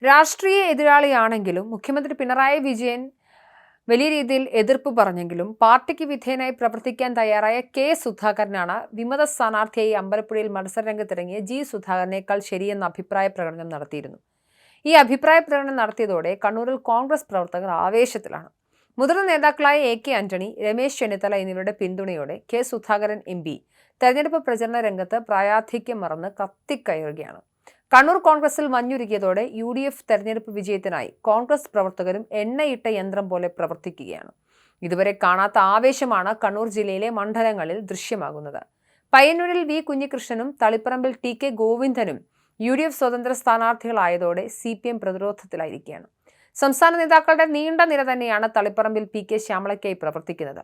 രാഷ്ട്രീയ എതിരാളിയാണെങ്കിലും മുഖ്യമന്ത്രി പിണറായി വിജയൻ വലിയ രീതിയിൽ എതിർപ്പ് പറഞ്ഞെങ്കിലും പാർട്ടിക്ക് വിധേയനായി പ്രവർത്തിക്കാൻ തയ്യാറായ കെ സുധാകരനാണ് വിമത സ്ഥാനാർത്ഥിയായി അമ്പലപ്പുഴയിൽ മത്സരരംഗത്തിറങ്ങിയ ജി സുധാകരനേക്കാൾ ശരിയെന്ന അഭിപ്രായ പ്രകടനം നടത്തിയിരുന്നു. ഈ അഭിപ്രായ പ്രകടനം നടത്തിയതോടെ കണ്ണൂരിൽ കോൺഗ്രസ് പ്രവർത്തകർ ആവേശത്തിലാണ്. മുതിർന്ന നേതാക്കളായ എ കെ ആന്റണി, രമേശ് ചെന്നിത്തല എന്നിവരുടെ പിന്തുണയോടെ കെ സുധാകരൻ എം.പി തെരഞ്ഞെടുപ്പ് പ്രചരണ രംഗത്ത് പ്രായാധിക്യം മറന്ന് കത്തിക്കയറുകയാണ്. കണ്ണൂർ കോൺഗ്രസിൽ മഞ്ഞുരുകിയതോടെ UDF തെരഞ്ഞെടുപ്പ് വിജയത്തിനായി കോൺഗ്രസ് പ്രവർത്തകരും എണ്ണയിട്ട യന്ത്രം പോലെ പ്രവർത്തിക്കുകയാണ്. ഇതുവരെ കാണാത്ത ആവേശമാണ് കണ്ണൂർ ജില്ലയിലെ മണ്ഡലങ്ങളിൽ ദൃശ്യമാകുന്നത്. പയ്യന്നൂരിൽ വി കുഞ്ഞികൃഷ്ണനും തളിപ്പറമ്പിൽ TK ഗോവിന്ദനും UDF സ്വതന്ത്ര സ്ഥാനാർത്ഥികളായതോടെ CPM പ്രതിരോധത്തിലായിരിക്കുകയാണ്. സംസ്ഥാന നേതാക്കളുടെ നീണ്ട നിര തന്നെയാണ് തളിപ്പറമ്പിൽ PK ശ്യാമളയ്ക്കായി പ്രവർത്തിക്കുന്നത്.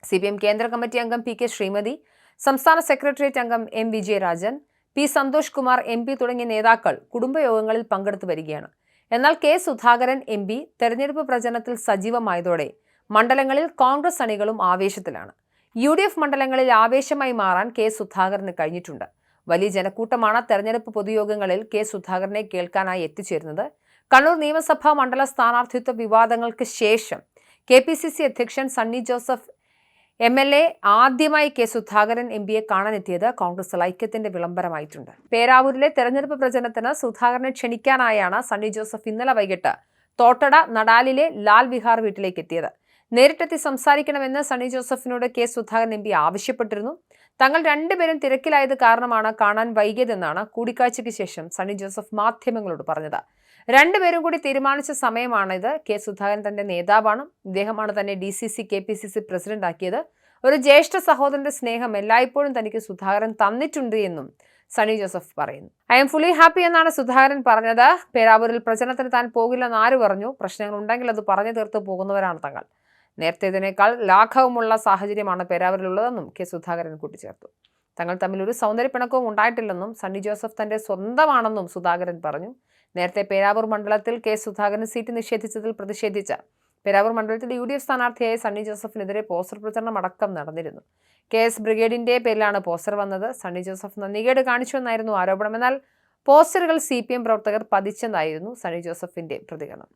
CPM കേന്ദ്ര കമ്മിറ്റി അംഗം PK ശ്രീമതി, സംസ്ഥാന സെക്രട്ടേറിയറ്റ് അംഗം M Vijayarajan, P Santhosh Kumar MP തുടങ്ങിയ നേതാക്കൾ കുടുംബയോഗങ്ങളിൽ പങ്കെടുത്തു വരികയാണ്. എന്നാൽ കെ സുധാകരൻ MP തെരഞ്ഞെടുപ്പ് പ്രചരണത്തിൽ സജീവമായതോടെ മണ്ഡലങ്ങളിൽ കോൺഗ്രസ് അണികളും ആവേശത്തിലാണ്. UDF മണ്ഡലങ്ങളിൽ ആവേശമായി മാറാൻ കെ സുധാകരന് കഴിഞ്ഞിട്ടുണ്ട്. വലിയ ജനക്കൂട്ടമാണ് തെരഞ്ഞെടുപ്പ് പൊതുയോഗങ്ങളിൽ കെ സുധാകരനെ കേൾക്കാനായി എത്തിച്ചേരുന്നത്. കണ്ണൂർ നിയമസഭാ മണ്ഡല സ്ഥാനാർത്ഥിത്വ വിവാദങ്ങൾക്ക് ശേഷം KPCC അധ്യക്ഷൻ സണ്ണി ജോസഫ് MLA ആദ്യമായി കെ സുധാകരൻ MPയെ കാണാനെത്തിയത് കോൺഗ്രസ് ഐക്യത്തിന്റെ വിളംബരമായിട്ടുണ്ട്. പേരാവൂരിലെ തെരഞ്ഞെടുപ്പ് പ്രചരണത്തിന് സുധാകരനെ ക്ഷണിക്കാനായാണ് സണ്ണി ജോസഫ് ഇന്നലെ വൈകിട്ട് തോട്ടട നടാലിലെ ലാൽ വിഹാർ വീട്ടിലേക്ക് എത്തിയത്. നേരിട്ടെത്തി സംസാരിക്കണമെന്ന് സണ്ണി ജോസഫിനോട് കെ സുധാകരൻ MP ആവശ്യപ്പെട്ടിരുന്നു. തങ്ങൾ രണ്ടുപേരും തിരക്കിലായത് കാരണമാണ് കാണാൻ വൈകിയതെന്നാണ് കൂടിക്കാഴ്ചയ്ക്ക് ശേഷം സണ്ണി ജോസഫ് മാധ്യമങ്ങളോട് പറഞ്ഞത്. രണ്ടുപേരും കൂടി തീരുമാനിച്ച സമയമാണിത്. കെ സുധാകരൻ തന്റെ നേതാവാണ്. ഇദ്ദേഹമാണ് തന്നെ DCC KPCC പ്രസിഡന്റ് ആക്കിയത്. ഒരു ജ്യേഷ്ഠ സഹോദരന്റെ സ്നേഹം എല്ലായ്പ്പോഴും തനിക്ക് സുധാകരൻ തന്നിട്ടുണ്ട് എന്നും സണ്ണി ജോസഫ് പറയുന്നു. I am fully happy എന്നാണ് സുധാകരൻ പറഞ്ഞത്. പേരാവൂരിൽ പ്രചരണത്തിന് താൻ പോകില്ലെന്ന് ആര് പറഞ്ഞു? പ്രശ്നങ്ങൾ ഉണ്ടെങ്കിൽ അത് പറഞ്ഞു തീർത്ത് പോകുന്നവരാണ് തങ്ങൾ. നേരത്തേതിനേക്കാൾ ലാഘവമുള്ള സാഹചര്യമാണ് പേരാവൂരിലുള്ളതെന്നും കെ സുധാകരൻ കൂട്ടിച്ചേർത്തു. തങ്ങൾ തമ്മിൽ ഒരു സൗന്ദര്യപ്പിണക്കവും ഉണ്ടായിട്ടില്ലെന്നും സണ്ണി ജോസഫ് തന്റെ സ്വന്തമാണെന്നും സുധാകരൻ പറഞ്ഞു. നേരത്തെ പേരാവൂർ മണ്ഡലത്തിൽ കെ സുധാകരന് സീറ്റ് നിഷേധിച്ചതിൽ പ്രതിഷേധിച്ച പേരാവൂർ മണ്ഡലത്തിൽ UDF സ്ഥാനാർത്ഥിയായ സണ്ണി ജോസഫിനെതിരെ പോസ്റ്റർ പ്രചരണം അടക്കം നടന്നിരുന്നു. KS ബ്രിഗേഡിന്റെ പേരിലാണ് പോസ്റ്റർ വന്നത്. സണ്ണി ജോസഫ് നന്ദികേട് കാണിച്ചുവെന്നായിരുന്നു ആരോപണം. എന്നാൽ പോസ്റ്ററുകൾ CPM പ്രവർത്തകർ പതിച്ചെന്നായിരുന്നു സണ്ണി ജോസഫിന്റെ പ്രതികരണം.